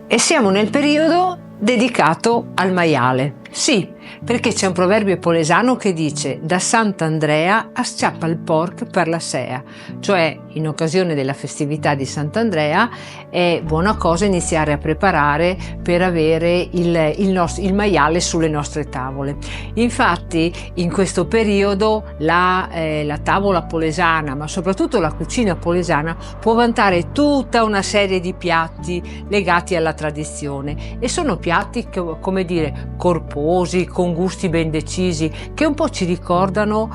E siamo nel periodo dedicato al maiale. Sì, perché c'è un proverbio polesano che dice: da Sant'Andrea a sciappa il porc per la sea, cioè in occasione della festività di Sant'Andrea è buona cosa iniziare a preparare per avere il maiale sulle nostre tavole. Infatti in questo periodo la tavola polesana, ma soprattutto la cucina polesana, può vantare tutta una serie di piatti legati alla tradizione, e sono piatti che, come dire, corposi, con gusti ben decisi, che un po' ci riportano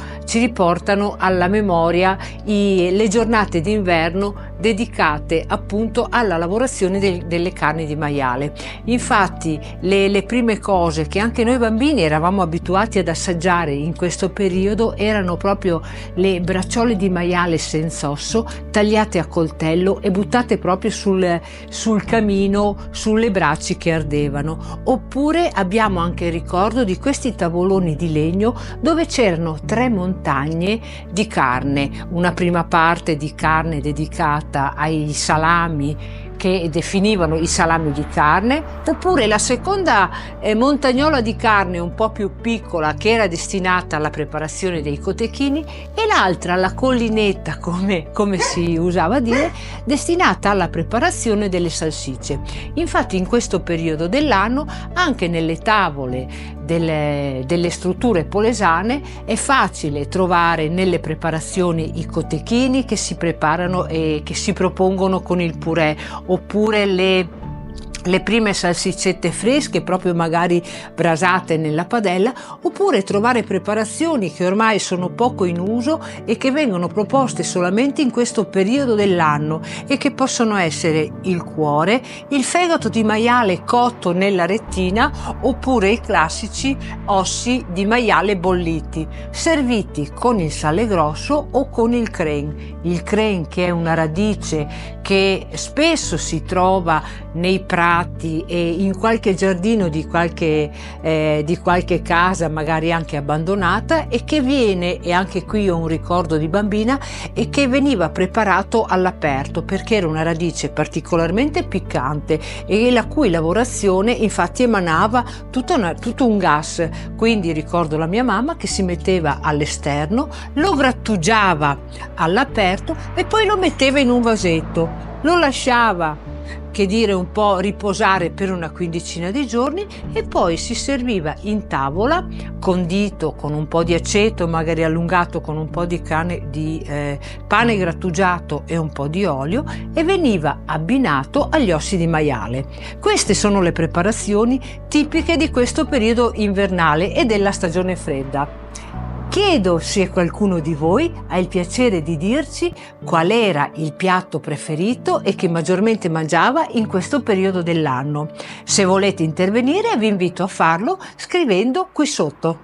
alla memoria le giornate d'inverno dedicate appunto alla lavorazione delle carni di maiale. Infatti le prime cose che anche noi bambini eravamo abituati ad assaggiare in questo periodo erano proprio le bracciole di maiale senza osso, tagliate a coltello e buttate proprio sul camino, sulle braci che ardevano. Oppure abbiamo anche il ricordo di questi tavoloni di legno dove c'erano 3 montagne di carne, una prima parte di carne dedicata ai salami che definivano i salami di carne, oppure la seconda montagnola di carne un po' più piccola che era destinata alla preparazione dei cotechini, e l'altra, la collinetta, come si usava dire, destinata alla preparazione delle salsicce. Infatti in questo periodo dell'anno anche nelle tavole delle strutture polesane è facile trovare nelle preparazioni i cotechini che si preparano e che si propongono con il purè, oppure le prime salsiccette fresche proprio magari brasate nella padella, oppure trovare preparazioni che ormai sono poco in uso e che vengono proposte solamente in questo periodo dell'anno e che possono essere il cuore, il fegato di maiale cotto nella rettina, oppure i classici ossi di maiale bolliti, serviti con il sale grosso o con il cren. Il cren, che è una radice che spesso si trova nei prati e in qualche giardino di qualche casa, magari anche abbandonata, e che viene, e anche qui ho un ricordo di bambina, e che veniva preparato all'aperto perché era una radice particolarmente piccante e la cui lavorazione infatti emanava tutto un gas. Quindi ricordo la mia mamma che si metteva all'esterno, lo grattugiava all'aperto e poi lo metteva in un vasetto, lo lasciava, che dire, un po' riposare per una quindicina di giorni, e poi si serviva in tavola condito con un po' di aceto, magari allungato con un po' di pane grattugiato e un po' di olio, e veniva abbinato agli ossi di maiale. Queste sono le preparazioni tipiche di questo periodo invernale e della stagione fredda. Chiedo se qualcuno di voi ha il piacere di dirci qual era il piatto preferito e che maggiormente mangiava in questo periodo dell'anno. Se volete intervenire vi invito a farlo scrivendo qui sotto.